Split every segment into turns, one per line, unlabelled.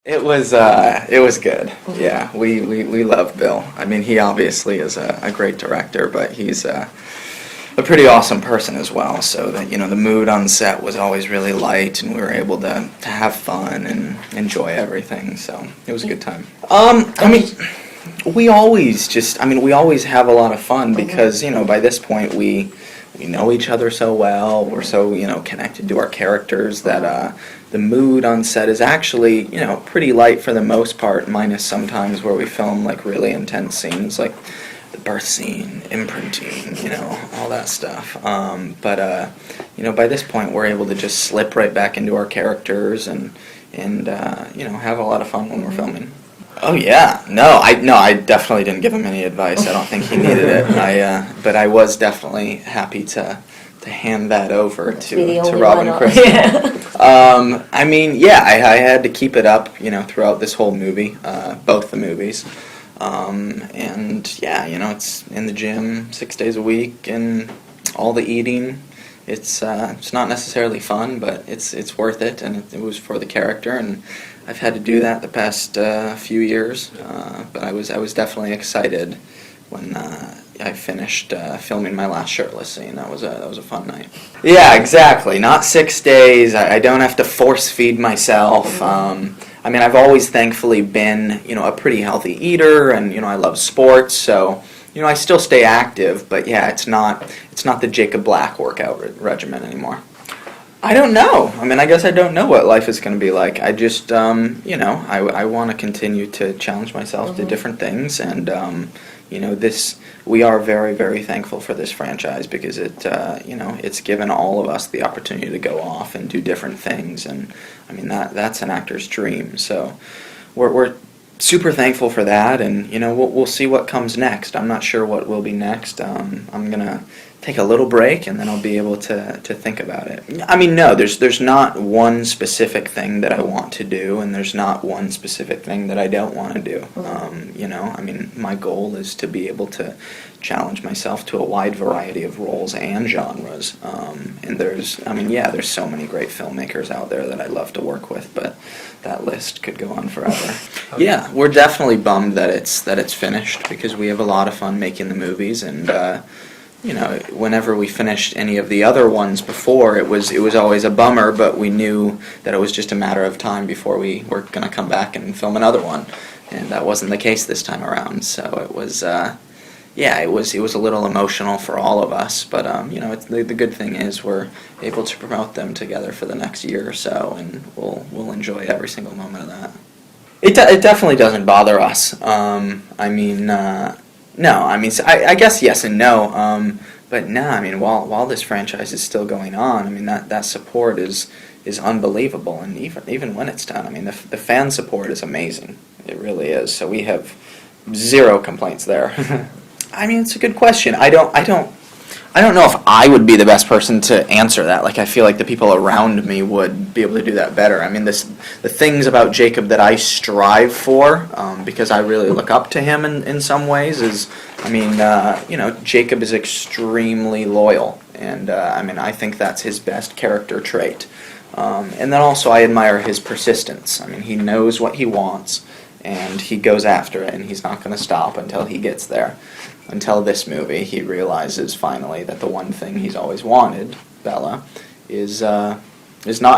It was good. Yeah, we love Bill. I mean, he obviously is a great director, but he's a pretty awesome person as well. So that the mood on set was always really light, and we were able to have fun and enjoy everything. So it was a good time. I mean, we always have a lot of fun because by this point we know each other so well. We're so connected to our characters that the mood on set is actually pretty light for the most part, minus sometimes where we film like really intense scenes like the birth scene, imprinting, all that stuff. But by this point we're able to just slip right back into our characters and have a lot of fun when we're filming. Oh yeah, no, I definitely didn't give him any advice. I don't think he needed it. But I was definitely happy to hand that over to Rob and Chris. I mean, yeah, I had to keep it up, throughout this whole movie, both the movies, and yeah, it's in the gym 6 days a week and all the eating. It's not necessarily fun, but it's worth it, and it was for the character, and I've had to do that the past few years. But I was definitely excited when I finished filming my last shirtless scene. That was a fun night. Yeah, exactly. Not 6 days. I don't have to force feed myself. I mean, I've always thankfully been a pretty healthy eater, and I love sports, so. I still stay active, but yeah, it's not the Jacob Black workout regimen anymore. I don't know. I mean, I guess I don't know what life is going to be like. I just, I want to continue to challenge myself to different things, and we are very, very thankful for this franchise because it's given all of us the opportunity to go off and do different things, and I mean that's an actor's dream. So we're super thankful for that, and we'll see what comes next. I'm not sure what will be next. I'm gonna take a little break, and then I'll be able to think about it. I mean, no, there's not one specific thing that I want to do, and there's not one specific thing that I don't want to do. I mean, my goal is to be able to challenge myself to a wide variety of roles and genres. And there's so many great filmmakers out there that I love to work with, but that list could go on forever. Yeah, we're definitely bummed that it's finished because we have a lot of fun making the movies, and whenever we finished any of the other ones before, it was always a bummer, but we knew that it was just a matter of time before we were going to come back and film another one, and that wasn't the case this time around. So it was it was a little emotional for all of us, but the good thing is we're able to promote them together for the next year or so, and we'll enjoy every single moment of that. It definitely doesn't bother us. No, I mean, I guess yes and no, but no, I mean, while this franchise is still going on, I mean, that support is unbelievable, and even when it's done, I mean, the fan support is amazing. It really is. So we have zero complaints there. I mean, it's a good question. I don't know if I would be the best person to answer that. Like, I feel like the people around me would be able to do that better. I mean, the things about Jacob that I strive for, because I really look up to him in some ways, is, I mean, Jacob is extremely loyal, and I think that's his best character trait. And then also I admire his persistence. I mean, he knows what he wants, and he goes after it, and he's not going to stop until he gets there. Until this movie, he realizes finally that the one thing he's always wanted, Bella, is not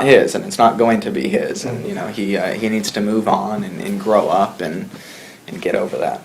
his, and it's not going to be his. And he needs to move on and grow up and get over that.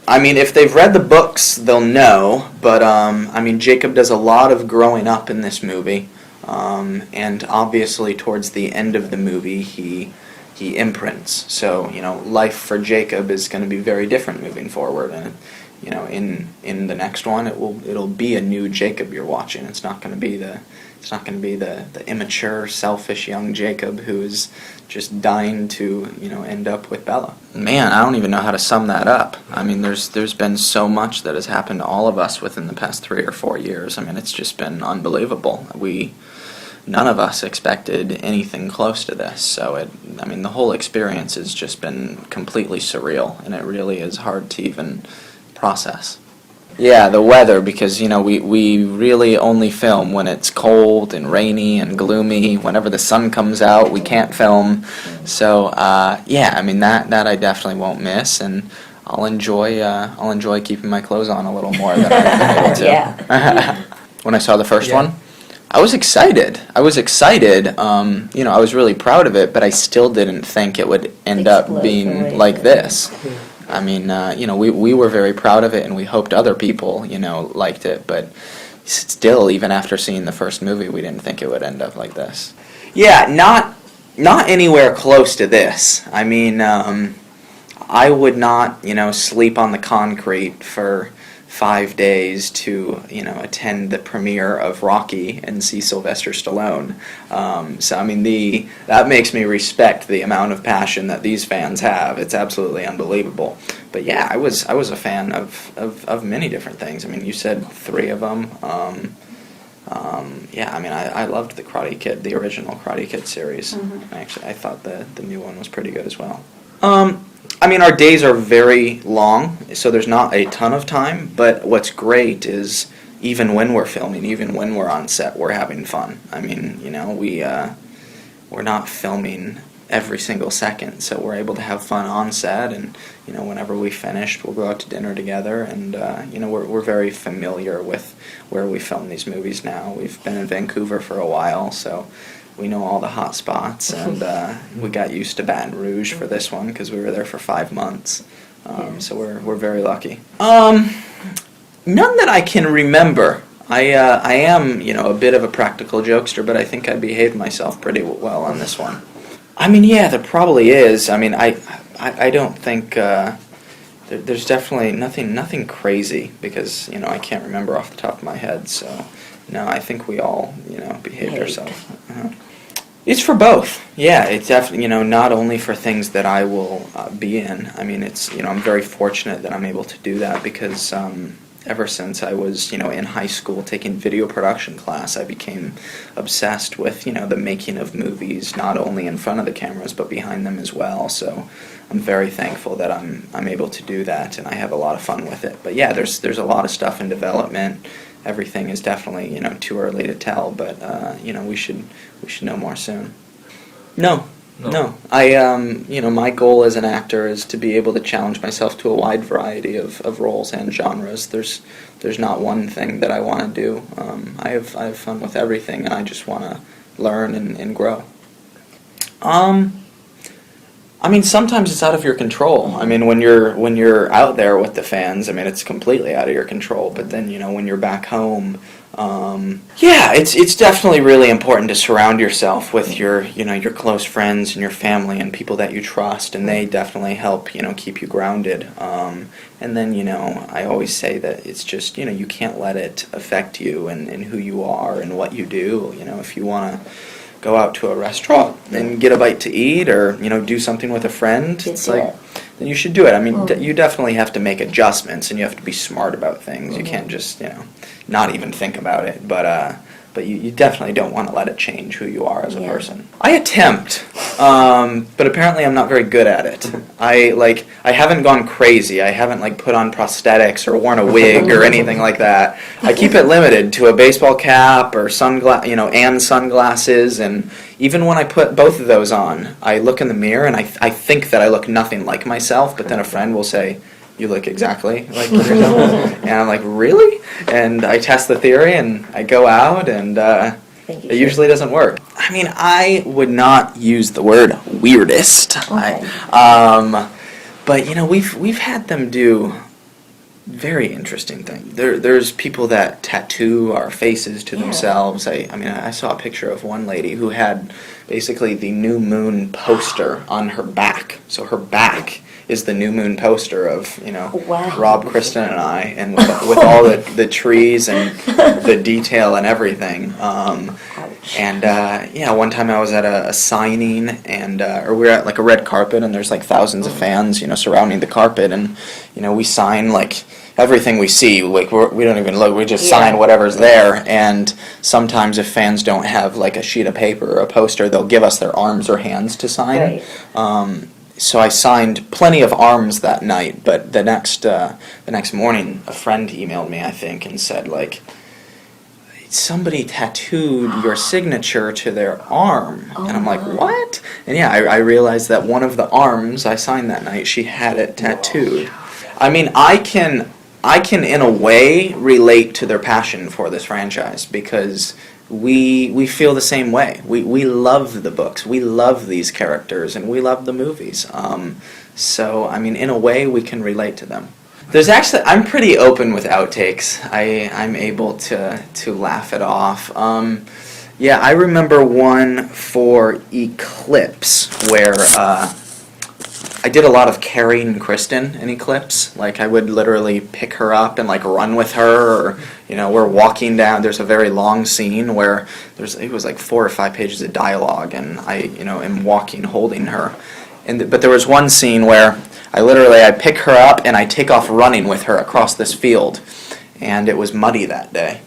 I mean, if they've read the books, they'll know. But Jacob does a lot of growing up in this movie, and obviously towards the end of the movie, he imprints. So life for Jacob is going to be very different moving forward, and in the next one, it'll be a new Jacob you're watching. It's not going to be the immature, selfish young Jacob who is just dying to end up with Bella. Man, I don't even know how to sum that up. I mean, there's been so much that has happened to all of us within the past 3 or 4 years. I mean, it's just been unbelievable. None of us expected anything close to this. So the whole experience has just been completely surreal, and it really is hard to even process. Yeah, the weather, because, we really only film when it's cold and rainy and gloomy. Whenever the sun comes out, we can't film. So, yeah, I mean, that I definitely won't miss, and I'll enjoy keeping my clothes on a little more than I've been able to.
Yeah.
When I saw the first one, I was excited. I was really proud of it, but I still didn't think it would end up being like this. I mean, we were very proud of it, and we hoped other people, liked it, but still, even after seeing the first movie, we didn't think it would end up like this. Yeah, not anywhere close to this. I mean, I would not, sleep on the concrete for 5 days to, attend the premiere of Rocky and see Sylvester Stallone. So, I mean, that makes me respect the amount of passion that these fans have. It's absolutely unbelievable. But yeah, I was a fan of many different things. I mean, you said 3 of them. Yeah, I mean, I loved the Karate Kid, the original Karate Kid series. Mm-hmm. Actually, I thought the new one was pretty good as well. I mean, our days are very long, so there's not a ton of time, but what's great is even when we're filming, even when we're on set, we're having fun. I mean, we're not filming every single second, so we're able to have fun on set, and, whenever we finish, we'll go out to dinner together, and, we're very familiar with where we film these movies now. We've been in Vancouver for a while, so we know all the hot spots, and we got used to Baton Rouge for this one because we were there for 5 months. So we're very lucky. None that I can remember. I am, a bit of a practical jokester, but I think I behaved myself pretty well on this one. I mean, yeah, there probably is. I mean, I don't think there's definitely nothing crazy because I can't remember off the top of my head. So no, I think we all behaved ourselves. Uh-huh. It's for both. Yeah, it's definitely, not only for things that I will be in. I mean, it's, I'm very fortunate that I'm able to do that because ever since I was, in high school taking video production class, I became obsessed with, the making of movies, not only in front of the cameras, but behind them as well. So I'm very thankful that I'm able to do that, and I have a lot of fun with it. But yeah, there's a lot of stuff in development. Everything is definitely, too early to tell, but, we should know more soon. No. I, my goal as an actor is to be able to challenge myself to a wide variety of roles and genres. There's not one thing that I want to do. I have fun with everything, and I just want to learn and grow. I mean, sometimes it's out of your control. I mean, when you're out there with the fans, I mean, it's completely out of your control. But then, when you're back home, yeah, it's definitely really important to surround yourself with your close friends and your family and people that you trust, and they definitely help, keep you grounded. And then, I always say that it's just, you can't let it affect you and who you are and what you do. If you want to go out to a restaurant and get a bite to eat, or do something with a friend, then you should do it. I mean, you definitely have to make adjustments, and you have to be smart about things. You can't just not even think about it. But you definitely don't want to let it change who you are as a person. I attempt, but apparently I'm not very good at it. I haven't gone crazy. I haven't put on prosthetics or worn a wig or anything like that. I keep it limited to a baseball cap or and sunglasses. And even when I put both of those on, I look in the mirror and I think that I look nothing like myself. But then a friend will say, "You look exactly like yourself." And I'm like, "Really?" And I test the theory, and I go out, and it usually doesn't work. I mean, I would not use the word weirdest. Okay. But we've had them do very interesting things. There's people that tattoo our faces to themselves. I saw a picture of one lady who had basically the new moon poster on her back. So her back is the new moon poster of Rob, Kristen, and I, and with all the trees and the detail and everything. One time I was at a signing, and or we were at a red carpet, and there's thousands of fans surrounding the carpet, and we sign everything we see. We don't even look. We just sign whatever's there. And sometimes if fans don't have a sheet of paper or a poster, they'll give us their arms or hands to sign. Right. so I signed plenty of arms that night, but the next morning, a friend emailed me, I think, and said, like, somebody tattooed your signature to their arm.
Oh,
and I'm like,
my.
what? And yeah, I realized that one of the arms I signed that night, she had it tattooed. I mean, I can in a way relate to their passion for this franchise, because we feel the same way. We love the books, we love these characters, and we love the movies. So, I mean, in a way, we can relate to them. There's actually, I'm pretty open with outtakes. I'm able to laugh it off. Yeah, I remember one for Eclipse where I did a lot of carrying Kristen in Eclipse. Like, I would literally pick her up and, like, run with her, or, you know, we're walking down. There's a very long scene where it was like 4 or 5 pages of dialogue, and I, you know, am walking holding her. But there was one scene where I pick her up and I take off running with her across this field, and it was muddy that day.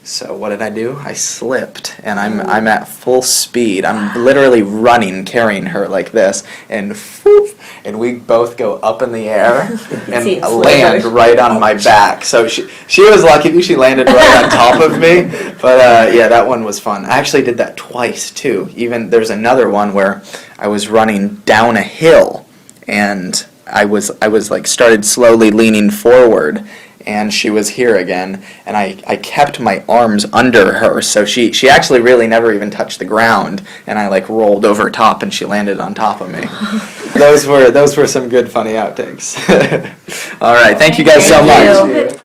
So what did I do? I slipped, and I'm at full speed. I'm literally running, carrying her like this, and whoop, and we both go up in the air and land right on my back. So she was lucky; she landed right on top of me. But yeah, that one was fun. I actually did that twice too. Even there's another one where I was running down a hill, and I was like started slowly leaning forward, and she was here again, and I kept my arms under her, so she actually really never even touched the ground, and I like rolled over top, and she landed on top of me. Those were some good funny outtakes. All right, thank you guys so much.